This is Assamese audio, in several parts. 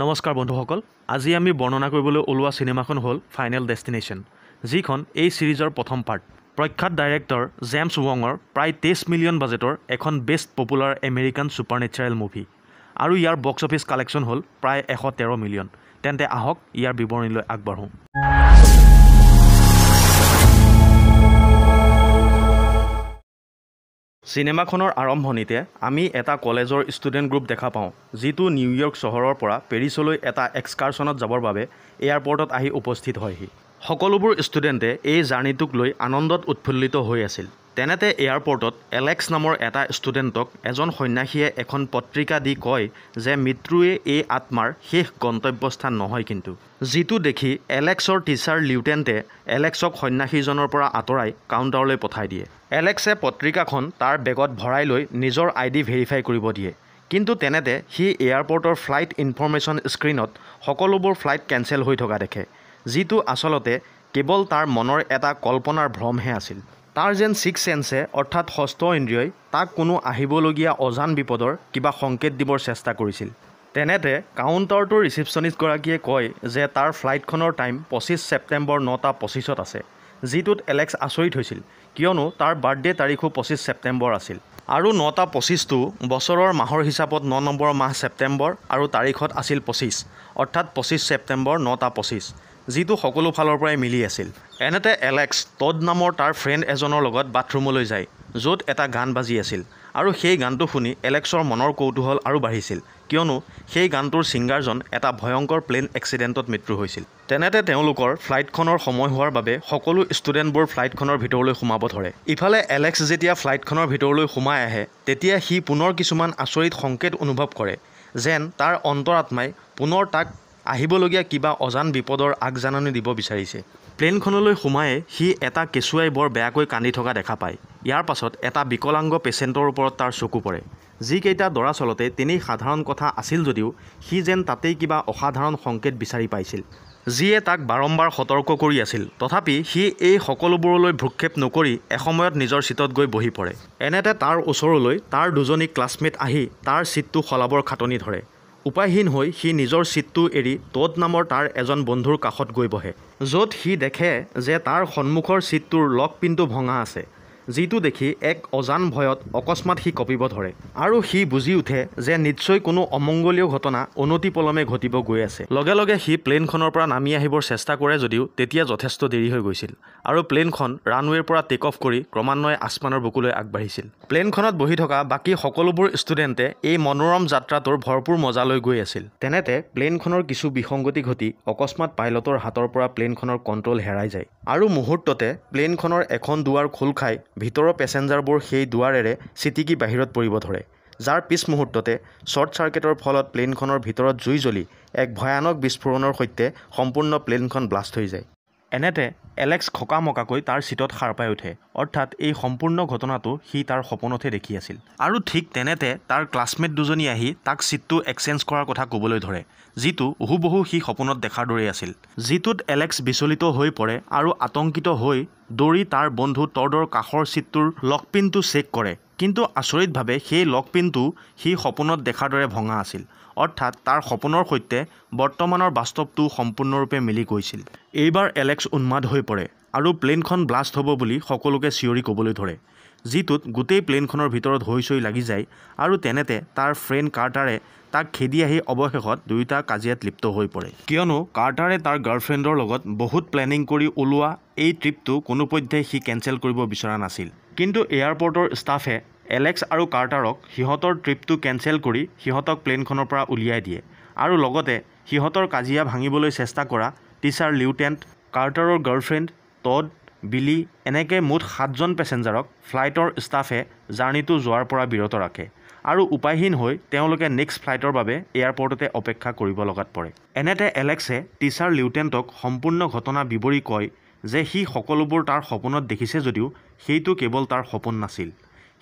নমস্কাৰ বন্ধুসকল আজি আমি বৰ্ণনা কৰিবলৈ ওলোৱা সিনেমাখন হ'ল ফাইনেল ডেষ্টিনেশ্যন যিখন এই সিৰিজৰ প্ৰথম পাৰ্ট প্ৰখ্যাত ডাইৰেক্টৰ জেমছ ৱঙৰ প্ৰায় 23 মিলিয়ন বাজেটৰ এখন বেষ্ট পপুলাৰ আমেৰিকান সুপাৰনেচাৰেল মুভি আৰু ইয়াৰ বক্স অফিচ কালেকশ্যন হ'ল প্ৰায় 113 মিলিয়ন তেন্তে আহক ইয়াৰ বিৱৰণীলৈ আগবাঢ়ো সিনেমাখনৰ আৰম্ভণিতে আমি এটা কলেজৰ ষ্টুডেণ্ট গ্ৰুপ দেখা পাওঁ যিটো নিউয়ৰ্ক চহৰৰ পৰা পেৰিছলৈ এটা এক্সকাৰছনত যাবৰ বাবে এয়াৰপৰ্টত আহি উপস্থিত হয়হি সকলোবোৰ ষ্টুডেণ্টে এই জাৰ্নিটোক লৈ আনন্দত উৎফুল্লিত হৈ আছিল তেনেতে এয়াৰপৰ্টত এলেক্স নামৰ এটা ষ্টুডেণ্টক এজন সন্যাসীয়ে এখন পত্ৰিকা দি কয় যে মৃত্যুৱে এই আত্মাৰ শেষ গন্তব্যস্থান নহয় কিন্তু যিটো দেখি এলেক্সৰ টিচাৰ লিউটেণ্টে এলেক্সক সন্যাসীজনৰ পৰা আঁতৰাই কাউণ্টাৰলৈ পঠাই দিয়ে এলেক্সে পত্ৰিকাখন তাৰ বেগত ভৰাই লৈ নিজৰ আইডি ভেৰিফাই কৰিব দিয়ে কিন্তু তেনেতে সি এয়াৰপৰ্টৰ ফ্লাইট ইনফৰমেশ্যন স্ক্ৰীনত সকলোবোৰ ফ্লাইট কেঞ্চেল হৈ থকা দেখে যিটো আচলতে কেৱল তাৰ মনৰ এটা কল্পনাৰ ভ্ৰমহে আছিল তাৰ যেন ছিক্স চেন্সে অৰ্থাৎ ষষ্ঠ ইন্দ্ৰিয়ই তাক কোনো আহিবলগীয়া অজান বিপদৰ কিবা সংকেত দিবৰ চেষ্টা কৰিছিল তেনেতে কাউণ্টাৰটোৰ ৰিচিপশ্যনিষ্টগৰাকীয়ে কয় যে তাৰ ফ্লাইটখনৰ টাইম 25 ছেপ্টেম্বৰ 9:25 আছে যিটোত এলেক্স আচৰিত হৈছিল কিয়নো তাৰ বাৰ্থডে তাৰিখো 25 ছেপ্টেম্বৰ আছিল আৰু 9:25টো বছৰৰ মাহৰ হিচাপত 9 নম্বৰ মাহ ছেপ্টেম্বৰ আৰু তাৰিখত আছিল 25 অৰ্থাৎ 25 ছেপ্টেম্বৰ 9:25 যিটো সকলো ফালৰ পৰাই মিলি আছিল এনেতে এলেক্স টড নামৰ তাৰ ফ্ৰেণ্ড এজনৰ লগত বাথৰুমলৈ যায় য'ত এটা গান বাজি আছিল আৰু সেই গানটো শুনি এলেক্সৰ মনৰ কৌতূহল আৰু বাঢ়িছিল কিয়নো সেই গানটোৰ ছিংগাৰজন এটা ভয়ংকৰ প্লেন এক্সিডেণ্টত মৃত্যু হৈছিল তেনেতে তেওঁলোকৰ ফ্লাইটখনৰ সময় হোৱাৰ বাবে সকলো ষ্টুডেণ্টবোৰ ফ্লাইটখনৰ ভিতৰলৈ সোমাব ধৰে ইফালে এলেক্স যেতিয়া ফ্লাইটখনৰ ভিতৰলৈ সোমাই আহে তেতিয়া সি পুনৰ কিছুমান আচৰিত সংকেত অনুভৱ কৰে যেন তাৰ অন্তৰাত্মাই পুনৰ তাক আহিবলগীয়া কিবা অজান বিপদৰ আগজাননী দিব বিচাৰিছে প্লেনখনলৈ সোমায়ে সি এটা কেঁচুৱাই বৰ বেয়াকৈ কান্দি থকা দেখা পায় ইয়াৰ পাছত এটা বিকলাংগ পেচেণ্টৰ ওপৰত তাৰ চকু পৰে যিকেইটা দৰাচলতে তেনেই সাধাৰণ কথা আছিল যদিও সি যেন তাতেই কিবা অসাধাৰণ সংকেত বিচাৰি পাইছিল যিয়ে তাক বাৰম্বাৰ সতৰ্ক কৰি আছিল তথাপি সি এই সকলোবোৰলৈ ভ্ৰক্ষেপ নকৰি এসময়ত নিজৰ ছিটত গৈ বহি পৰে এনেতে তাৰ ওচৰলৈ তাৰ দুজনী ক্লাছমেট আহি তাৰ ছিটটো সলাবৰ খাটনি ধৰে উপায়হীন হৈ সি নিজৰ ছিটটো এৰি টড নামৰ তাৰ এজন বন্ধুৰ কাষত গৈ বহে য'ত সি দেখে যে তাৰ সন্মুখৰ ছিটটোৰ লক পিনটো ভঙা আছে যিটো দেখি এক অজান ভয়ত অকস্মাত সি কঁপিব ধৰে আৰু সি বুজি উঠে যে নিশ্চয় কোনো অমংগলীয় ঘটনা অনতিপলমে ঘটিব গৈ আছে লগে লগে সি প্লেনখনৰ পৰা নামি আহিবৰ চেষ্টা কৰে যদিও তেতিয়া যথেষ্ট দেৰি হৈ গৈছিল আৰু প্লেনখন ৰানৱেৰ পৰা টেক অফ কৰি ক্ৰমান্বয়ে আসমানৰ বুকুলৈ আগবাঢ়িছিল প্লেনখনত বহি থকা বাকী সকলোবোৰ ষ্টুডেণ্টে এই মনোৰম যাত্ৰাটোৰ ভৰপূৰ মজা লৈ গৈ আছিল তেনেতে প্লেনখনৰ কিছু বিসংগতি ঘটি অকস্মাত পাইলটৰ হাতৰ পৰা প্লেনখনৰ কণ্ট্ৰল হেৰাই যায় আৰু মুহূৰ্ততে প্লেনখনৰ এখন দুৱাৰ খোল খাই ভিতৰৰ পেছেঞ্জাৰবোৰ সেই দুৱাৰেৰে চিটিকি বাহিৰত পৰিব ধৰে যাৰ পিছ মুহূৰ্ততে শ্বৰ্ট চাৰ্কিটৰ ফলত প্লেনখনৰ ভিতৰত জুই জ্বলি এক ভয়ানক বিস্ফোৰণৰ সৈতে সম্পূৰ্ণ প্লেনখন ব্লাষ্ট হৈ যায় এনেতে এলেক্স খকামকাকৈ তাৰ ছিটত সাৰ পাই উঠে অৰ্থাৎ এই সম্পূৰ্ণ ঘটনাটো সি তাৰ সপোনতহে দেখি আছিল আৰু ঠিক তেনেতে তাৰ ক্লাছমেট দুজনী আহি তাক ছিটটো এক্সচেঞ্জ কৰাৰ কথা ক'বলৈ ধৰে যিটো হুবহু সি সপোনত দেখাৰ দৰেই আছিল যিটোত এলেক্স বিচলিত হৈ পৰে আৰু আতংকিত হৈ দৌৰি তাৰ বন্ধু টডৰ কাষৰ ছিটটোৰ লকপিনটো চেক কৰে কিন্তু আচৰিতভাৱে সেই লকপিনটো সি সপোনত দেখাৰ দৰে ভঙা আছিল অৰ্থাৎ তাৰ সপোনৰ সৈতে বৰ্তমানৰ বাস্তৱটো সম্পূৰ্ণৰূপে মিলি গৈছিল এইবাৰ এলেক্স উন্মাদ হৈ পৰে আৰু প্লেনখন ব্লাষ্ট হ'ব বুলি সকলোকে চিঞৰি ক'বলৈ ধৰে যিটোত গোটেই প্লেনখনৰ ভিতৰত হৈচৈ লাগি যায় আৰু তেনেতে তাৰ ফ্ৰেণ্ড কাৰ্টাৰে তাক খেদি আহি অৱশেষত দুয়োটা কাজিয়াত লিপ্ত হৈ পৰে কিয়নো কাৰ্টাৰে তাৰ গাৰ্লফ্ৰেণ্ডৰ লগত বহুত প্লেনিং কৰি ওলোৱা এই ট্ৰিপটো কোনোপধ্যেই সি কেঞ্চেল কৰিব বিচৰা নাছিল কিন্তু এয়াৰপৰ্টৰ ষ্টাফে এলেক্স আৰু কাৰ্টাৰক সিহঁতৰ ট্ৰিপটো কেঞ্চেল কৰি সিহঁতক প্লেনখনৰ পৰা উলিয়াই দিয়ে আৰু লগতে সিহঁতৰ কাজিয়া ভাঙিবলৈ চেষ্টা কৰা টিচাৰ লিউটেণ্ট কাৰ্টাৰৰ গাৰ্লফ্ৰেণ্ড টড বিলি এনেকৈ মুঠ 7জন পেছেঞ্জাৰক ফ্লাইটৰ ষ্টাফে জাৰ্নিটো যোৱাৰ পৰা বিৰত ৰাখে আৰু উপায়হীন হৈ তেওঁলোকে নেক্সট ফ্লাইটৰ বাবে এয়াৰপৰ্টতে অপেক্ষা কৰিব লগাত পৰে এনেতে এলেক্সে টিচাৰ লিউটেণ্টক সম্পূৰ্ণ ঘটনা বিৱৰি কয় যে সি সকলোবোৰ তাৰ সপোনত দেখিছে যদিও সেইটো কেৱল তাৰ সপোন নাছিল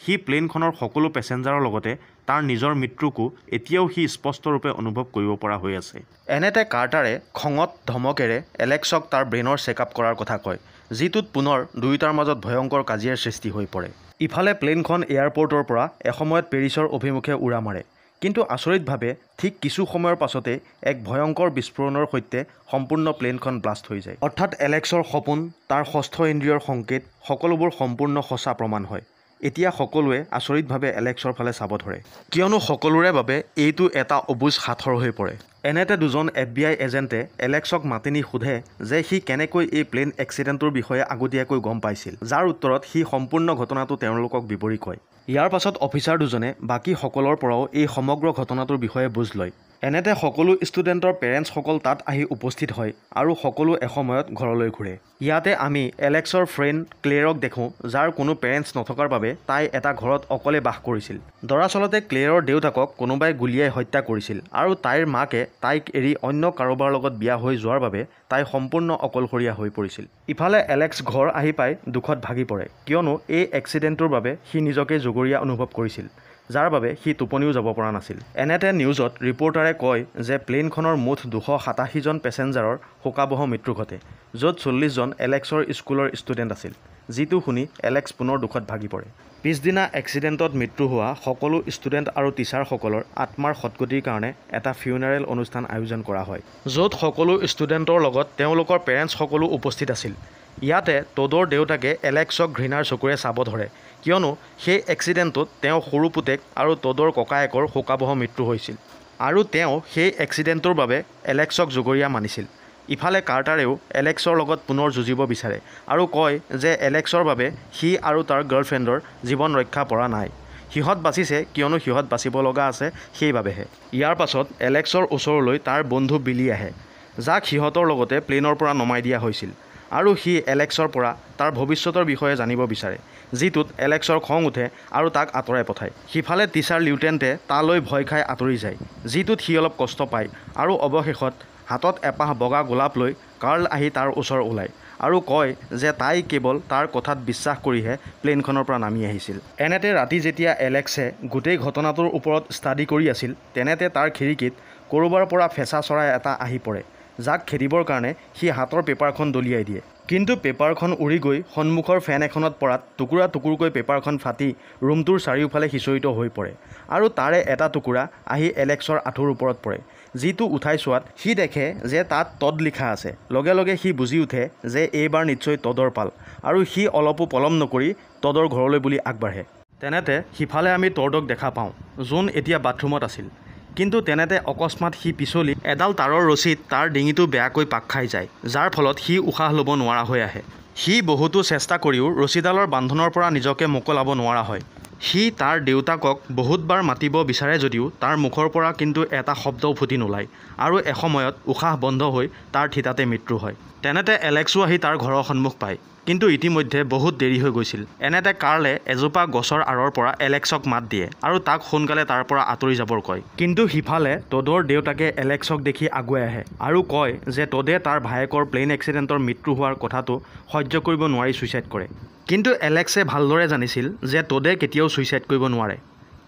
সি প্লেনখনৰ সকলো পেছেঞ্জাৰৰ লগতে তাৰ নিজৰ মৃত্যুকো এতিয়াও সি স্পষ্টৰূপে অনুভৱ কৰিব পৰা হৈ আছে এনেতে কাৰ্টাৰে খঙত ধমকেৰে এলেক্সক তাৰ ব্ৰেইনৰ চেকআপ কৰাৰ কথা কয় যিটোত পুনৰ দুয়োটাৰ মাজত ভয়ংকৰ কাজিয়াৰ সৃষ্টি হৈ পৰে ইফালে প্লেনখন এয়াৰপৰ্টৰ পৰা এসময়ত পেৰিছৰ অভিমুখে উৰা মাৰে কিন্তু আচৰিতভাৱে ঠিক কিছু সময়ৰ পাছতে এক ভয়ংকৰ বিস্ফোৰণৰ সৈতে সম্পূৰ্ণ প্লেনখন ব্লাষ্ট হৈ যায়। অৰ্থাৎ এলেক্সৰ সপোন, তাৰ ষষ্ঠ ইন্দ্ৰিয়ৰ সংকেত সকলোবোৰ সম্পূৰ্ণ সঁচা প্ৰমাণ হয়। এতিয়া সকলোৱে আচৰিতভাৱে এলেক্সৰ ফালে চাব ধৰে, কিয়নো সকলোৰে বাবে এইটো এটা অবুজ সাঁথৰ হৈ পৰে। এনেতে দুজন FBI এজেণ্টে এলেক্সক মাতি নি সোধে যে সি কেনেকৈ এই প্লেন এক্সিডেণ্টটোৰ বিষয়ে আগতীয়াকৈ গম পাইছিল, যাৰ উত্তৰত সি সম্পূৰ্ণ ঘটনাটো তেওঁলোকক বিৱৰি কয়। ইয়াৰ পাছত অফিচাৰ দুজনে বাকী সকলৰ পৰাও এই সমগ্ৰ ঘটনাটোৰ বিষয়ে বুজ লয়। এনেতে সকলো ষ্টুডেণ্টৰ পেৰেণ্টছসকল তাত আহি উপস্থিত হয় আৰু সকলো এসময়ত ঘৰলৈ ঘূৰে। ইয়াতে আমি এলেক্সৰ ফ্ৰেণ্ড ক্লেৰক দেখোঁ, যাৰ কোনো পেৰেণ্টছ নথকাৰ বাবে তাই এটা ঘৰত অকলে বাস কৰিছিল। দৰাচলতে ক্লেৰৰ দেউতাকক কোনোবাই গুলীয়াই হত্যা কৰিছিল আৰু তাইৰ মাকে তাইক এৰি অন্য কাৰোবাৰ লগত বিয়া হৈ যোৱাৰ বাবে তাই সম্পূৰ্ণ অকলশৰীয়া হৈ পৰিছিল। ইফালে এলেক্স ঘৰ আহি পাই দুখত ভাগি পৰে, কিয়নো এই এক্সিডেণ্টটোৰ বাবে সি নিজকে জগৰীয়া অনুভৱ কৰিছিল, যাৰ বাবে সি টোপনিও যাব পৰা নাছিল। এনেতে নিউজত ৰিপৰ্টাৰে কয় যে প্লেনখনৰ মুঠ 287জন পেছেঞ্জাৰৰ শোকাবহ মৃত্যু ঘটে, য'ত 40জন এলেক্সৰ স্কুলৰ ষ্টুডেণ্ট আছিল, যিটো শুনি এলেক্স পুনৰ দুখত ভাগি পৰে। পিছদিনা এক্সিডেণ্টত মৃত্যু হোৱা সকলো ষ্টুডেণ্ট আৰু টিচাৰসকলৰ আত্মাৰ সদগতিৰ কাৰণে এটা ফিউনাৰেল অনুষ্ঠান আয়োজন কৰা হয়, য'ত সকলো ষ্টুডেণ্টৰ লগত তেওঁলোকৰ পেৰেণ্টছ সকলো উপস্থিত আছিল। ইয়াতে টডৰ দেউতাকে এলেক্সক ঘৃণাৰ চকুৰে চাব ধৰে, কিয়নো সেই এক্সিডেণ্টটোত তেওঁ সৰু পুতেক আৰু টডৰ ককায়েকৰ শোকাবহ মৃত্যু হৈছিল আৰু তেওঁ সেই এক্সিডেণ্টটোৰ বাবে এলেক্সক জগৰীয়া মানিছিল। ইফালে কাৰ্টাৰেও এলেক্সৰ লগত পুনৰ যুঁজিব বিচাৰে আৰু কয় যে এলেক্সৰ বাবে সি আৰু তাৰ গাৰ্লফ্ৰেণ্ডৰ জীৱন ৰক্ষা পৰা নাই। সিহঁত বাচিছে কিয়নো সিহঁত বাচিব লগা আছে সেইবাবেহে। ইয়াৰ পাছত এলেক্সৰ ওচৰলৈ তাৰ বন্ধু বিলি আহে, যাক সিহঁতৰ লগতে প্লেনৰ পৰা নমাই দিয়া হৈছিল, আৰু সি এলেক্সৰ পৰা তাৰ ভৱিষ্যতৰ বিষয়ে জানিব বিচাৰে, যিটোত এলেক্সৰ খং উঠে আৰু তাক আঁতৰাই পঠায়। সিফালে টিচাৰ লিউটেণ্টে তালৈ ভয় খাই আঁতৰি যায়, যিটোত সি অলপ কষ্ট পায়, আৰু অৱশেষত হাতত এপাহ বগা গোলাপ লৈ কাৰ্ল আহি তাৰ ওচৰ ওলায় আৰু কয় যে তাই কেৱল তাৰ কথাত বিশ্বাস কৰিহে প্লেনখনৰ পৰা নামি আহিছিল। এনেতে ৰাতি যেতিয়া এলেক্সে গোটেই ঘটনাটোৰ ওপৰত ষ্টাডি কৰি আছিল, তেনেতে তাৰ খিৰিকীত ক'ৰবাৰ পৰা ফেঁচা চৰাই এটা আহি পৰে, যাক খেদিবৰ কাৰণে সি হাতৰ পেপাৰখন দলিয়াই দিয়ে। কিন্তু পেপাৰখন উৰি গৈ সন্মুখৰ ফেন এখনত পৰাত টুকুৰা টুকুৰকৈ পেপাৰখন ফাটি ৰুমটোৰ চাৰিওফালে সিঁচৰিত হৈ পৰে, আৰু তাৰে এটা টুকুৰা আহি এলেক্সৰ আঁঠুৰ ওপৰত পৰে, যিটো উঠাই চোৱাত সি দেখে যে তাত টড লিখা আছে। লগে লগে সি বুজি উঠে যে এইবাৰ নিশ্চয় টডৰ পাল, আৰু সি অলপো পলম নকৰি টডৰ ঘৰলৈ বুলি আগবাঢ়ে। তেনেতে সিফালে আমি টডক দেখা পাওঁ, যোন এতিয়া বাথৰুমত আছিল। কিন্তু তেনেতে অকস্মাত সি পিছলি এডাল তাঁৰৰ ৰছীত তাৰ ডিঙিটো বেয়াকৈ পাক খাই যায়, যাৰ ফলত সি উশাহ ল'ব নোৱাৰা হৈ আহে। সি বহুতো চেষ্টা কৰিও ৰছীডালৰ বান্ধনৰ পৰা নিজকে মোকলাব নোৱাৰা হয়। সি তাৰ দেউতাকক বহুতবাৰ মাতিব বিচাৰে যদিও তাৰ মুখৰ পৰা কিন্তু এটা শব্দও ফুটি নোলায়, আৰু এসময়ত উশাহ বন্ধ হৈ তাৰ থিতাতে মৃত্যু হয়। তেনেতে এলেক্সো আহি তাৰ ঘৰৰ সন্মুখ পায়, কিন্তু ইতিমধ্যে বহুত দেৰি হৈ গৈছিল। এনেতে কাৰ্লে এজোপা গছৰ আঁৰৰ পৰা এলেক্সক মাত দিয়ে আৰু তাক সোনকালে তাৰ পৰা আঁতৰি যাবৰ কয়। কিন্তু সিফালে টডৰ দেউতাকে এলেক্সক দেখি আগুৱাই আহে আৰু কয় যে টডে তাৰ ভায়েকৰ প্লেন এক্সিডেণ্টৰ মৃত্যু হোৱাৰ কথাটো সহ্য কৰিব নোৱাৰি ছুইচাইড কৰে। কিন্তু এলেক্সে ভালদৰে জানিছিল যে টডে কেতিয়াও ছুইচাইড কৰিব নোৱাৰে,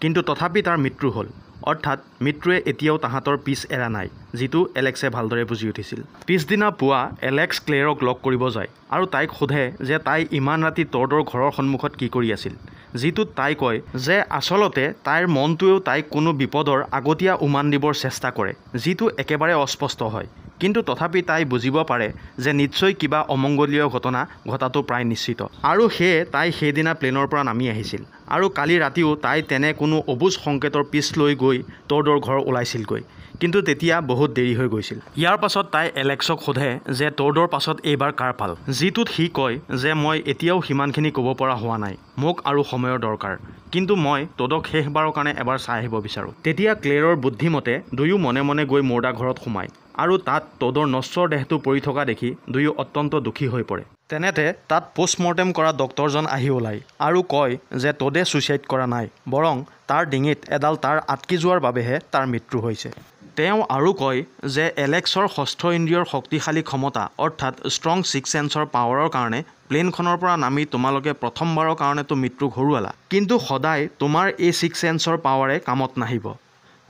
কিন্তু তথাপি তাৰ মৃত্যু হ'ল, অৰ্থাৎ মৃত্যুৱে এতিয়াও তাহাঁতৰ পিছ এৰা নাই, যিটো এলেক্সে ভালদৰে বুজি উঠিছিল। পিছদিনা পুৱা এলেক্স ক্লেৰক লগ কৰিব যায় আৰু তাইক সোধে যে তাই ইমান ৰাতি টডৰ ঘৰৰ সন্মুখত কি কৰি আছিল, যিটোত তাই কয় যে আচলতে তাইৰ মনটোৱেও তাইক কোনো বিপদৰ আগতীয়া উমান দিবৰ চেষ্টা কৰে, যিটো একেবাৰে অস্পষ্ট হয়। কিন্তু তথাপি তাই বুজিব পাৰে যে নিশ্চয় কিবা অমংগলীয় ঘটনা ঘটাটো প্ৰায় নিশ্চিত, আৰু সেয়ে তাই সেইদিনা প্লেনৰ পৰা নামি আহিছিল, আৰু কালি ৰাতিও তাই তেনে কোনো অবুজ সংকেতৰ পিছ লৈ গৈ টডৰ ঘৰ ওলাইছিলগৈ, কিন্তু তেতিয়া বহুত দেৰি হৈ গৈছিল। ইয়াৰ পাছত তাই এলেক্সক সোধে যে টডৰ পাছত এইবাৰ কাৰ পাল, যিটোত সি কয় যে মই এতিয়াও সিমানখিনি ক'ব পৰা হোৱা নাই, মোক আৰু সময়ৰ দৰকাৰ, কিন্তু মই টডক শেষবাৰৰ কাৰণে এবাৰ চাই আহিব বিচাৰোঁ। তেতিয়া ক্লেৰৰ বুদ্ধিমতে দুয়ো মনে মনে গৈ মুৰ্দা ঘৰত সোমায়, আৰু তাত টডৰ নশ্বৰ দেহটো পৰি থকা দেখি দুয়ো অত্যন্ত দুখী হৈ পৰে। তেনেতে তাত পোষ্টমৰ্টেম কৰা ডক্টৰজন আহি ওলায় আৰু কয় যে টডে ছুইচাইড কৰা নাই, বৰং তাৰ ডিঙিত এডাল তাঁৰ আটকি যোৱাৰ বাবেহে তাৰ মৃত্যু হৈছে। তেওঁ আৰু কয় যে এলেক্সৰ ষষ্ঠ ইন্দ্ৰিয়ৰ শক্তিশালী ক্ষমতা অৰ্থাৎ ষ্ট্ৰং ছিক্স চেন্সৰ পাৱাৰৰ কাৰণে প্লেনখনৰ পৰা নামি তোমালোকে প্ৰথমবাৰৰ কাৰণেতো মৃত্যু ঘৰুৱালা, কিন্তু সদায় তোমাৰ এই ছিক্স চেন্সৰ পাৱাৰে কামত নাহিব।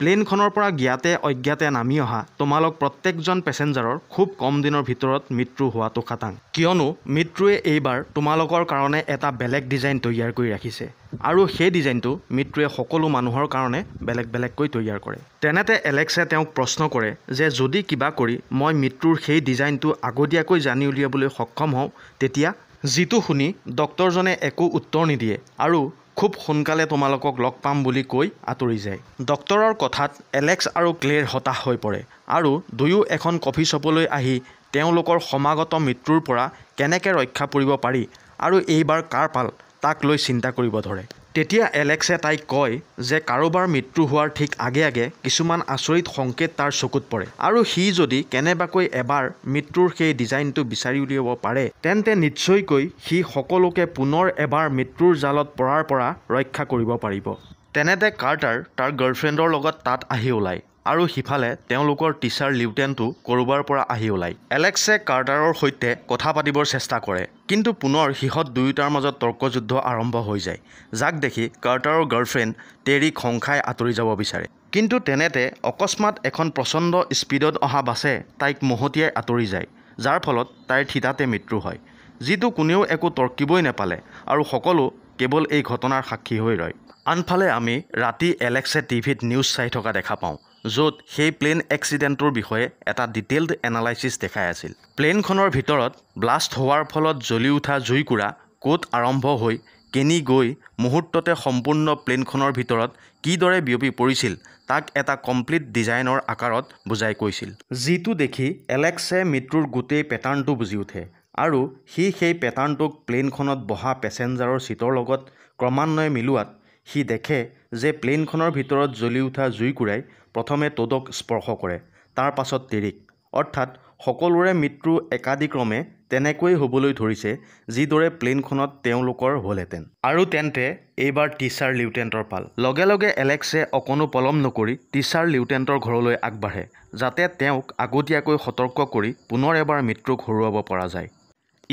প্লেনখনৰ পৰা জ্ঞাতে অজ্ঞাতে নামি অহা তোমালোক প্ৰত্যেকজন পেছেঞ্জাৰৰ খুব কম দিনৰ ভিতৰত মৃত্যু হোৱাটো খাটাং। কিয়নো মৃত্যুৱে এইবাৰ তোমালোকৰ কাৰণে এটা বেলেগ ডিজাইন তৈয়াৰ কৰি ৰাখিছে আৰু সেই ডিজাইনটো মৃত্যুৱে সকলো মানুহৰ কাৰণে বেলেগ বেলেগকৈ তৈয়াৰ কৰে। তেনেতে এলেক্সে তেওঁক প্ৰশ্ন কৰে যে যদি কিবা কৰি মই মৃত্যুৰ সেই ডিজাইনটো আগতীয়াকৈ জানি উলিয়াবলৈ সক্ষম হওঁ তেতিয়া, যিটো শুনি ডক্টৰজনে একো উত্তৰ নিদিয়ে আৰু খুব সোনকালে তোমালোকক লগ পাম বুলি কৈ আঁতৰি যায়। ডক্টৰৰ কথাত এলেক্স আৰু ক্লেৰ হতাশ হৈ পৰে আৰু দুয়ো এখন কফি শ্বপলৈ আহি তেওঁলোকৰ সমাগত মৃত্যুৰ পৰা কেনেকৈ ৰক্ষা পৰিব পাৰি আৰু এইবাৰ কাৰ পাল তাক লৈ চিন্তা কৰিব ধৰে। তেতিয়া এলেক্সে তাইক কয় যে কাৰোবাৰ মৃত্যু হোৱাৰ ঠিক আগে আগে কিছুমান আচৰিত সংকেত তাৰ চকুত পৰে আৰু সি যদি কেনেবাকৈ এবাৰ মৃত্যুৰ সেই ডিজাইনটো বিচাৰি উলিয়াব পাৰে তেন্তে নিশ্চয়কৈ সি সকলোকে পুনৰ এবাৰ মৃত্যুৰ জালত পৰাৰ পৰা ৰক্ষা কৰিব পাৰিব। তেনেতে কাৰ্টাৰ তাৰ গাৰ্লফ্ৰেণ্ডৰ লগত তাত আহি ওলায় আৰু সিফালে তেওঁলোকৰ টিচাৰ লিউটেণ্টো ক'ৰবাৰ পৰা আহি ওলায়। এলেক্সে কাৰ্টাৰৰ সৈতে কথা পাতিবৰ চেষ্টা কৰে কিন্তু পুনৰ সিহঁত দুয়োটাৰ মাজত তৰ্কযুদ্ধ আৰম্ভ হৈ যায়, যাক দেখি কাৰ্টাৰৰ গাৰ্লফ্ৰেণ্ড টেৰীক সংখাই আঁতৰি যাব বিচাৰে। কিন্তু তেনেতে অকস্মাত এখন প্ৰচণ্ড স্পীডত অহা বাছে তাইক মহতিয়াই আঁতৰি যায়, যাৰ ফলত তাইৰ থিতাতে মৃত্যু হয়, যিটো কোনেও একো তৰ্কিবই নাপালে আৰু সকলো কেৱল এই ঘটনাৰ সাক্ষী হৈ ৰয়। আনফালে আমি ৰাতি এলেক্সে টিভিত নিউজ চাই থকা দেখা পাওঁ, য'ত সেই প্লেন এক্সিডেণ্টটোৰ বিষয়ে এটা ডিটেইলড এনালাইচিছ দেখাই আছিল। প্লেনখনৰ ভিতৰত ব্লাষ্ট হোৱাৰ ফলত জ্বলি উঠা জুইকুৰা ক'ত আৰম্ভ হৈ কেনি গৈ মুহূৰ্ততে সম্পূৰ্ণ প্লেনখনৰ ভিতৰত কিদৰে বিয়পি পৰিছিল তাক এটা কমপ্লিট ডিজাইনৰ আকাৰত বুজাই কৈছিল, যিটো দেখি এলেক্সে মৃত্যুৰ গোটেই পেটাৰ্ণটো বুজি উঠে আৰু সি সেই পেটাৰ্ণটোক প্লেনখনত বহা পেছেঞ্জাৰৰ ছিটৰ লগত ক্ৰমান্বয়ে মিলোৱাত সি দেখে যে প্লেনখনৰ ভিতৰত জ্বলি উঠা জুইকুৰাই প্ৰথমে টোডক স্পৰ্শ কৰে, তাৰ পাছত টেৰীক, অৰ্থাৎ সকলোৰে মৃত্যু একাদিক্ৰমে তেনেকৈ হ'বলৈ ধৰিছে যিদৰে প্লেনখনত তেওঁলোকৰ হ'লহেঁতেন। আৰু তেন্তে এইবাৰ টিচাৰ লিউটেণ্টৰ পাল। লগে লগে এলেক্সে অকণো পলম নকৰি টিচাৰ লিউটেণ্টৰ ঘৰলৈ আগবাঢ়ে যাতে তেওঁক আগতীয়াকৈ সতৰ্ক কৰি পুনৰ এবাৰ মৃত্যুক হৰুৱাব পৰা যায়।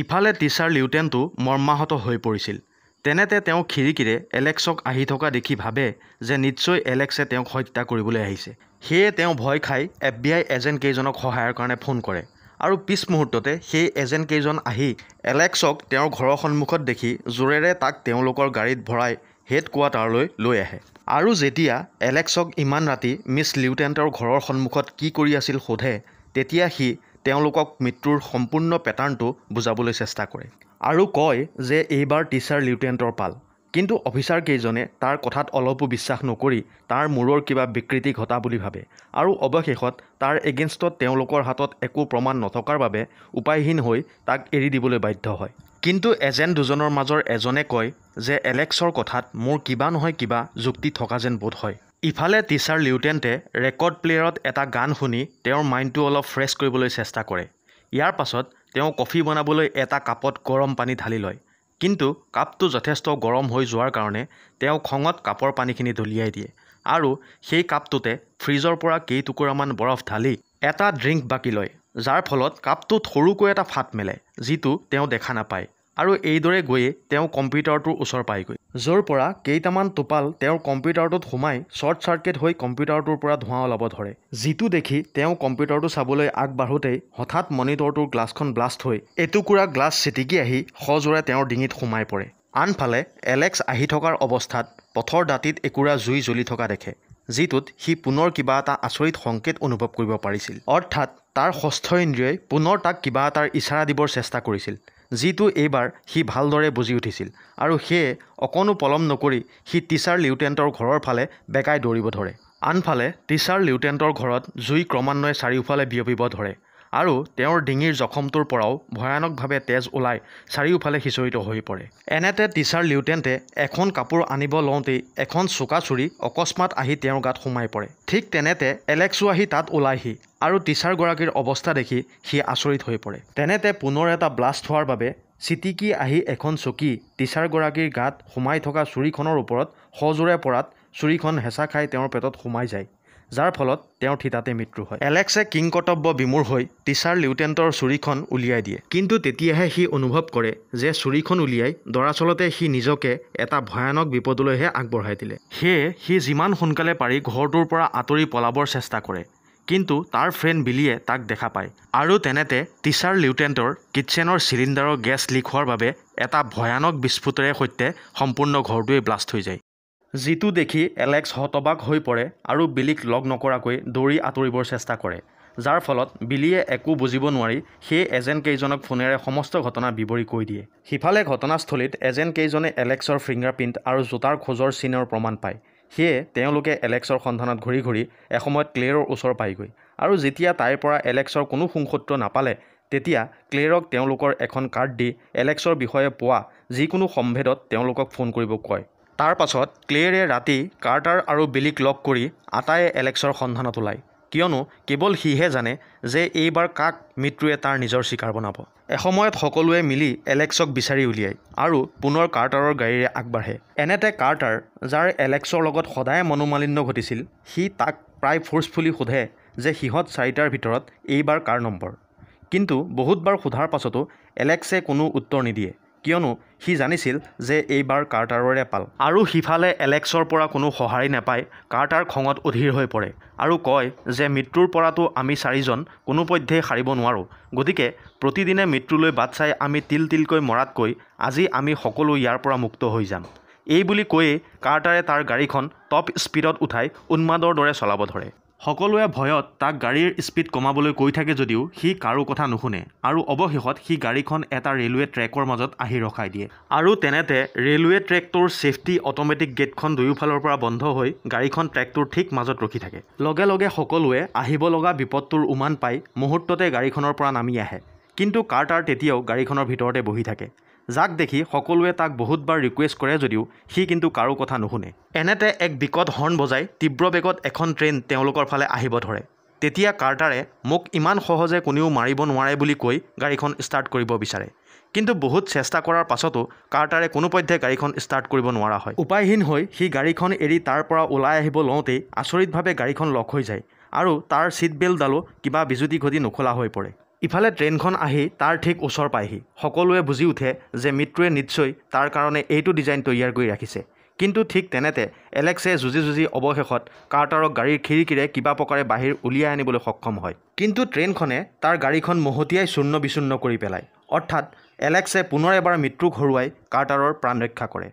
ইফালে টিচাৰ লিউটেণ্টো মৰ্মাহত হৈ পৰিছিল। তেনেতে তেওঁ খিৰিকীৰে এলেক্সক আহি থকা দেখি ভাবে যে নিশ্চয় এলেক্সে তেওঁক হত্যা কৰিবলৈ আহিছে। সেয়ে তেওঁ ভয় খাই FBI এজেণ্ট কেইজনক সহায়ৰ কাৰণে ফোন কৰে আৰু পিছ মুহূৰ্ততে সেই এজেণ্ট কেইজন আহি এলেক্সক তেওঁৰ ঘৰৰ সন্মুখত দেখি জোৰেৰে তাক তেওঁলোকৰ গাড়ীত ভৰাই হেডকোৱাৰ্টাৰলৈ লৈ আহে। আৰু যেতিয়া এলেক্সক ইমান ৰাতি মিছ লিউটেণ্টৰ ঘৰৰ সন্মুখত কি কৰি আছিল সোধে তেতিয়া সি তেওঁলোকক মৃত্যুৰ সম্পূৰ্ণ পেটাৰ্ণটো বুজাবলৈ চেষ্টা কৰে আৰু কয় যে এইবাৰ টিচাৰ লিউটেণ্টৰ পাল। কিন্তু অফিচাৰকেইজনে তাৰ কথাত অলপো বিশ্বাস নকৰি তাৰ মূৰৰ কিবা বিকৃতি ঘটা বুলি ভাবে আৰু অৱশেষত তাৰ এগেইনষ্টত তেওঁলোকৰ হাতত একো প্ৰমাণ নথকাৰ বাবে উপায়হীন হৈ তাক এৰি দিবলৈ বাধ্য হয়। কিন্তু এজেণ্ট দুজনৰ মাজৰ এজনে কয় যে এলেক্সৰ কথাত মোৰ কিবা নহয় কিবা যুক্তি থকা যেন বোধ হয়। ইফালে টিচাৰ লিউটেণ্টে ৰেকৰ্ড প্লেয়াৰত এটা গান শুনি তেওঁৰ মাইণ্ডটো অলপ ফ্ৰেছ কৰিবলৈ চেষ্টা কৰে। ইয়াৰ পাছত তেওঁ কফি বনাবলৈ এটা কাপত গৰম পানী ঢালি লয়, কিন্তু কাপটো যথেষ্ট গৰম হৈ যোৱাৰ কাৰণে তেওঁ খঙত কাপৰ পানীখিনি দলিয়াই দিয়ে আৰু সেই কাপটোতে ফ্ৰিজৰ পৰা কেইটুকুৰামান বৰফ ঢালি এটা ড্ৰিংক বাকি লয়, যাৰ ফলত কাপটোত সৰুকৈ এটা ফাট মেলে, যিটো তেওঁ দেখা নাপায় আৰু এইদৰে গৈয়ে তেওঁ কম্পিউটাৰটোৰ ওচৰ পায়গৈ, য'ৰ পৰা কেইটামান টোপাল তেওঁৰ কম্পিউটাৰটোত সোমাই শ্বৰ্ট চাৰ্কিট হৈ কম্পিউটাৰটোৰ পৰা ধোঁৱা ওলাব ধৰে, যিটো দেখি তেওঁ কম্পিউটাৰটো চাবলৈ আগবাঢ়োতেই হঠাৎ মনিটৰটোৰ গ্লাছখন ব্লাষ্ট হৈ এটুকুৰা গ্লাছ ছিটিকি আহি সজোৰে তেওঁৰ ডিঙিত সোমাই পৰে। আনফালে এলেক্স আহি থকাৰ অৱস্থাত পথৰ দাঁতিত একুৰা জুই জ্বলি থকা দেখে, যিটোত সি পুনৰ কিবা এটা আচৰিত সংকেত অনুভৱ কৰিব পাৰিছিল, অৰ্থাৎ তাৰ ষষ্ঠ ইন্দ্ৰিয়ই পুনৰ তাক কিবা এটাৰ ইচাৰা দিবৰ চেষ্টা কৰিছিল, যিটো এইবাৰ সি ভালদৰে বুজি উঠিছিল আৰু সেয়ে অকণো পলম নকৰি সি টিচাৰ লিউটেণ্টৰ ঘৰৰ ফালে বেগাই দৌৰিব ধৰে। আনফালে টিচাৰ লিউটেণ্টৰ ঘৰত জুই ক্ৰমান্বয়ে চাৰিওফালে বিয়পিব ধৰে আৰু তেওঁৰ ডিঙিৰ জখমটোৰ পৰাও ভয়ানকভাৱে তেজ ওলাই চাৰিওফালে সিঁচৰিত হৈ পৰে। এনেতে টিচাৰ লিউটেণ্টে এখন কাপোৰ আনিব লওঁতেই এখন চোকা চুৰি অকস্মাত আহি তেওঁৰ গাত সোমাই পৰে। ঠিক তেনেতে এলেক্সো আহি তাত ওলাইহি আৰু টিচাৰগৰাকীৰ অৱস্থা দেখি সি আচৰিত হৈ পৰে। তেনেতে পুনৰ এটা ব্লাষ্ট হোৱাৰ বাবে ছিটিকি আহি এখন চকী টিচাৰগৰাকীৰ গাত সোমাই থকা চুৰিখনৰ ওপৰত সজোৰে পৰাত চুৰিখন হেঁচা খাই তেওঁৰ পেটত সোমাই যায়, যাৰ ফলত তেওঁৰ থিতাতে মৃত্যু হয়। এলেক্সে কিংকৰ্তব্য বিমূঢ় হৈ টিচাৰ লিউটেণ্টৰ ছুৰীখন উলিয়াই দিয়ে। কিন্তু তেতিয়াহে সি অনুভৱ কৰে যে ছুৰীখন উলিয়াই দৰাচলতে সি নিজকে এটা ভয়ানক বিপদলৈহে আগবঢ়াই দিলে। সেয়ে সি যিমান সোনকালে পাৰি ঘৰটোৰ পৰা আঁতৰি পলাবৰ চেষ্টা কৰে। কিন্তু তাৰ ফ্ৰেণ্ড বিলিয়ে তাক দেখা পায় আৰু তেনেতে টিচাৰ লিউটেণ্টৰ কিটচেনৰ চিলিণ্ডাৰৰ গেছ লিক হোৱাৰ বাবে এটা ভয়ানক বিস্ফোটেৰে সৈতে সম্পূৰ্ণ ঘৰটোৱেই ব্লাষ্ট হৈ যায়। যিটো দেখি এলেক্স হতবাক হৈ পৰে আৰু বিলিক লগ নকৰাকৈ দৌৰি আঁতৰিবৰ চেষ্টা কৰে। যাৰ ফলত বিলিয়ে একো বুজিব নোৱাৰি সেই এজেণ্টকেইজনক ফোনেৰে সমস্ত ঘটনা বিৱৰি কৈ দিয়ে। সিফালে ঘটনাস্থলীত এজেণ্টকেইজনে এলেক্সৰ ফিংগাৰপ্ৰিণ্ট আৰু জোতাৰ খোজৰ চিনৰ প্ৰমাণ পায়। সেয়ে তেওঁলোকে এলেক্সৰ সন্ধানত ঘূৰি ঘূৰি এসময়ত ক্লেৰৰ ওচৰ পায়গৈ আৰু যেতিয়া তাইৰ পৰা এলেক্সৰ কোনো সংসূত্ৰ নাপালে তেতিয়া ক্লেৰক তেওঁলোকৰ এখন কাৰ্ড দি এলেক্সৰ বিষয়ে পোৱা যিকোনো সম্ভেদত তেওঁলোকক ফোন কৰিব কয়। তাৰ পাছত ক্লেৰে ৰাতি কাৰ্টাৰ আৰু বিলিক লগ কৰি আটায়ে এলেক্সৰ সন্ধানত ওলায়, কিয়নো কেৱল সিহে জানে যে এইবাৰ কাক মৃত্যুৱে তাৰ নিজৰ চিকাৰ বনাব। এসময়ত সকলোৱে মিলি এলেক্সক বিচাৰি উলিয়ায় আৰু পুনৰ কাৰ্টাৰৰ গাড়ীৰে আগবাঢ়ে। এনেতে কাৰ্টাৰ, যাৰ এলেক্সৰ লগত সদায় মনোমালিন্য ঘটিছিল, সি তাক প্ৰায় ফ'ৰ্চফুলি সোধে যে সিহঁত চাৰিটাৰ ভিতৰত এইবাৰ কাৰ নম্বৰ। কিন্তু বহুতবাৰ সোধাৰ পাছতো এলেক্সে কোনো উত্তৰ নিদিয়ে, কিয়নো সি জানিছিল যে এইবাৰ কাৰ্টাৰৰে পাল। আৰু সিফালে এলেক্সৰ পৰা কোনো সঁহাৰি নাপায় কাৰ্টাৰ খঙত অধীৰ হৈ পৰে আৰু কয় যে মৃত্যুৰ পৰাতো আমি চাৰিজন কোনোপধ্যেই সাৰিব নোৱাৰোঁ, গতিকে প্ৰতিদিনে মৃত্যুলৈ বাট চাই আমি তিল তিলকৈ মৰাতকৈ আজি আমি সকলো ইয়াৰ পৰা মুক্ত হৈ যাম। এই বুলি কৈয়ে কাৰ্টাৰে তাৰ গাড়ীখন টপ স্পীডত উঠাই উন্মাদৰ দৰে চলাব ধৰে। সকলোৱে ভয়ত তাক গাড়ীৰ স্পীড কমাবলৈ কৈ থাকে যদিও সি কাৰো কথা নুশুনে আৰু অৱশেষত সি গাড়ীখন এটা ৰেলৱে ট্ৰেকৰ মাজত আহি ৰখাই দিয়ে। আৰু তেনেতে ৰেলৱে ট্ৰেকটোৰ ছেফটি অট'মেটিক গেটখন দুয়োফালৰ পৰা বন্ধ হৈ গাড়ীখন ট্ৰেকটোৰ ঠিক মাজত ৰখি থাকে। লগে লগে সকলোৱে আহিব লগা বিপদটোৰ উমান পাই মুহূৰ্ততে গাড়ীখনৰ পৰা নামি আহে। কিন্তু কাৰ্টাৰ তেতিয়াও গাড়ীখনৰ ভিতৰতে বহি থাকে, যাক দেখি সকলোৱে তাক বহুতবাৰ ৰিকুৱেষ্ট কৰে যদিও সি কিন্তু কাৰো কথা নুশুনে। এনেতে এক বিকট হৰ্ণ বজাই তীব্ৰ বেগত এখন ট্ৰেইন তেওঁলোকৰ ফালে আহিব ধৰে। তেতিয়া কাৰ্টাৰে মোক ইমান সহজে কোনেও মাৰিব নোৱাৰে বুলি কৈ গাড়ীখন ষ্টাৰ্ট কৰিব বিচাৰে। কিন্তু বহুত চেষ্টা কৰাৰ পাছতো কাৰ্টাৰে কোনোপধ্যে গাড়ীখন ষ্টাৰ্ট কৰিব নোৱাৰা হয়। উপায়হীন হৈ সি গাড়ীখন এৰি তাৰ পৰা ওলাই আহিব লওঁতেই আচৰিতভাৱে গাড়ীখন লক হৈ যায় আৰু তাৰ ছিট বেল্টডালো কিবা বিজুতি ঘটি নোখোলা হৈ পৰে। ইফালে ট্ৰেইনখন আহি তাৰ ঠিক ওচৰ পায়হি। সকলোৱে বুজি উঠে যে মৃত্যুৱে নিশ্চয় তাৰ কাৰণে এইটো ডিজাইন তৈয়াৰ কৰি ৰাখিছে। কিন্তু ঠিক তেনেতে এলেক্সে যুঁজি যুঁজি অৱশেষত কাৰ্টাৰক গাড়ীৰ খিৰিকীৰে কিবা প্ৰকাৰে বাহিৰ উলিয়াই আনিবলৈ সক্ষম হয়। কিন্তু ট্ৰেইনখনে তাৰ গাড়ীখন মহতিয়াই চূৰ্ণ বিচূৰ্ণ কৰি পেলায়। অৰ্থাৎ এলেক্সে পুনৰ এবাৰ মৃত্যুক হৰুৱাই কাৰ্টাৰৰ প্ৰাণ ৰক্ষা কৰে।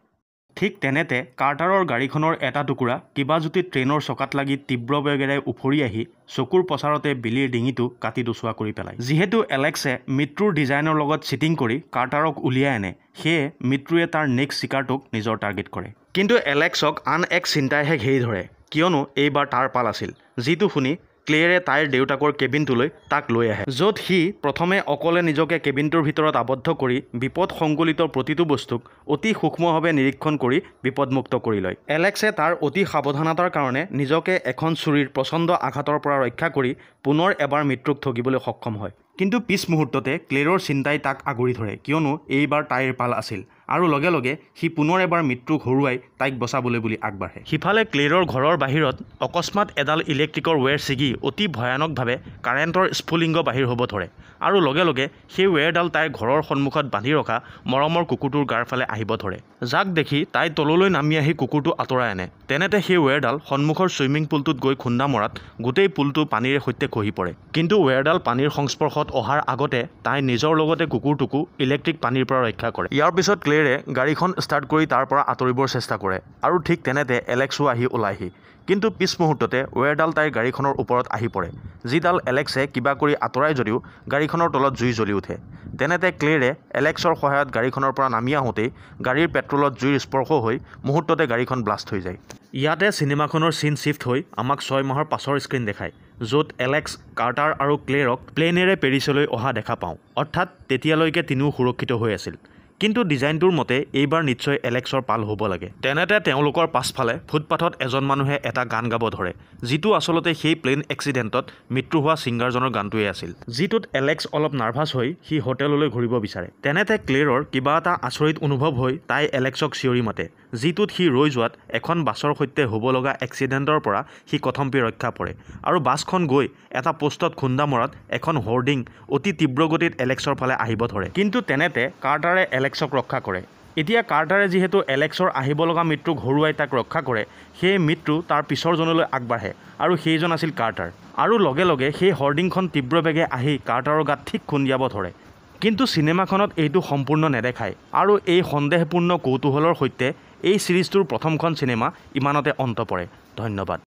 ঠিক তেনেতে কাৰ্টাৰৰ গাড়ীখনৰ এটা টুকুৰা কিবা জুতি ট্ৰেইনৰ চকাত লাগি তীব্ৰ বেগেৰে উফৰি আহি চকুৰ পচাৰতে বিলিৰ ডিঙিটো কাটি দুচোৱা কৰি পেলায়। যিহেতু এলেক্সে মৃত্যুৰ ডিজাইনৰ লগত চিটিং কৰি কাৰ্টাৰক উলিয়াই আনে, সেয়ে মৃত্যুৱে তাৰ নেক্সট চিকাৰটোক নিজৰ টাৰ্গেট কৰে। কিন্তু এলেক্সক আন এক চিন্তাইহে ঘেৰি ধৰে, কিয়নো এইবাৰ তাৰ পাল আছিল। যিটো শুনি ক্লেৰে তাইৰ দেউতাকৰ কেবিনটোলৈ তাক লৈ আহে, য'ত সি প্ৰথমে অকলে নিজকে কেবিনটোৰ ভিতৰত আবদ্ধ কৰি বিপদ সংকলিত প্ৰতিটো বস্তুক অতি সূক্ষ্মভাৱে নিৰীক্ষণ কৰি বিপদমুক্ত কৰি লয়। এলেক্সে তাৰ অতি সাৱধানতাৰ কাৰণে নিজকে এখন ছুৰীৰ প্ৰচণ্ড আঘাতৰ পৰা ৰক্ষা কৰি পুনৰ এবাৰ মৃত্যুক ঠগিবলৈ সক্ষম হয়। কিন্তু পিছ মুহূৰ্ততে ক্লেৰৰ চিন্তাই তাক আগুৰি ধৰে, কিয়নো এইবাৰ তাইৰ পাল আছিল আৰু লগে লগে সি পুনৰ এবাৰ মৃত্যুক হৰুৱাই তাইক বচাবলৈ বুলি আগবাঢ়ে। সিফালে ক্লেৰৰ ঘৰৰ বাহিৰত অকস্মাত এডাল ইলেক্ট্ৰিকৰ ৱেৰ ছিগি অতি ভয়ানকভাৱে কাৰেণ্টৰ স্ফুলিংগ বাহিৰ হ'ব ধৰে আৰু লগে লগে সেই ৱেৰডাল তাইৰ ঘৰৰ সন্মুখত বান্ধি ৰখা মৰমৰ কুকুৰটোৰ গাৰ ফালে আহিব ধৰে, যাক দেখি তাই তললৈ নামি আহি কুকুৰটো আঁতৰাই আনে। তেনেতে সেই ৱেৰডাল সন্মুখৰ ছুইমিং পুলটোত গৈ খুন্দা মৰাত গোটেই পুলটো পানীৰে সৈতে খহি পৰে। কিন্তু ৱেৰডাল পানীৰ সংস্পৰ্শত অহাৰ আগতে তাই নিজৰ লগতে কুকুৰটোকো ইলেক্ট্ৰিক পানীৰ পৰা ৰক্ষা কৰে। ইয়াৰ পিছত ক্লেৰে গাড়ীখন ষ্টাৰ্ট কৰি তাৰ পৰা আঁতৰিবৰ চেষ্টা কৰে আৰু ঠিক তেনেতে এলেক্সো আহি ওলাইহি। কিন্তু পিছ মুহূৰ্ততে ৱেৰডাল তাইৰ গাড়ীখনৰ ওপৰত আহি পৰে, যিডাল এলেক্সে কিবা কৰি আঁতৰাই যদিও গাড়ীখনৰ তলত জুই জ্বলি উঠে। তেনেতে ক্লেৰে এলেক্সৰ সহায়ত গাড়ীখনৰ পৰা নামি আহোঁতেই গাড়ীৰ পেট্ৰলত জুইৰ স্পৰ্শ হৈ মুহূৰ্ততে গাড়ীখন ব্লাষ্ট হৈ যায়। ইয়াতে চিনেমাখনৰ চিন শ্বিফ্ট হৈ আমাক 6 মাহৰ পাছৰ স্ক্ৰীন দেখায়, য'ত এলেক্স, কাৰ্টাৰ আৰু ক্লেৰক প্লেনেৰে পেৰিছলৈ অহা দেখা পাওঁ। অৰ্থাৎ তেতিয়ালৈকে তিনিও সুৰক্ষিত হৈ আছিল। কিন্তু ডিজাইনটোৰ মতে এইবাৰ নিশ্চয় এলেক্সৰ পাল হ'ব লাগে। তেনেতে তেওঁলোকৰ পাছফালে ফুটপাথত এজন মানুহে এটা গান গাব ধৰে, যিটো আচলতে সেই প্লেন এক্সিডেণ্টত মৃত্যু হোৱা ছিংগাৰজনৰ গানটোৱেই আছিল, যিটোত এলেক্স অলপ নাৰ্ভাছ হৈ সি হোটেললৈ ঘূৰিব বিচাৰে। তেনেতে ক্লেৰৰ কিবা এটা আচৰিত অনুভৱ হৈ তাই এলেক্সক চিঞৰি মাতে, যিটোত সি ৰৈ যোৱাত এখন বাছৰ সৈতে হ'ব লগা এক্সিডেণ্টৰ পৰা সি কথমপি ৰক্ষা পৰে আৰু বাছখন গৈ এটা পোষ্টত খুন্দা মৰাত এখন হোৰ্ডিং অতি তীব্ৰ গতিত এলেক্সৰ ফালে আহিব ধৰে। কিন্তু তেনেতে কাৰ্টাৰে এলেক্সক ৰক্ষা কৰে। এতিয়া কাৰ্টাৰে যিহেতু এলেক্সৰ আহিব লগা মৃত্যুক হৰুৱাই তাক ৰক্ষা কৰে, সেই মৃত্যু তাৰ পিছৰজনলৈ আগবাঢ়ে আৰু সেইজন আছিল কাৰ্টাৰ। আৰু লগে লগে সেই হৰ্ডিংখন তীব্ৰ বেগে আহি কাৰ্টাৰৰ গাত ঠিক খুন্দিয়াব ধৰে। কিন্তু চিনেমাখনত এইটো সম্পূৰ্ণ নেদেখায় আৰু এই সন্দেহপূৰ্ণ কৌতূহলৰ সৈতে এই ছিৰিজটোৰ প্ৰথমখন চিনেমা ইমানতে অন্ত পৰে। ধন্যবাদ।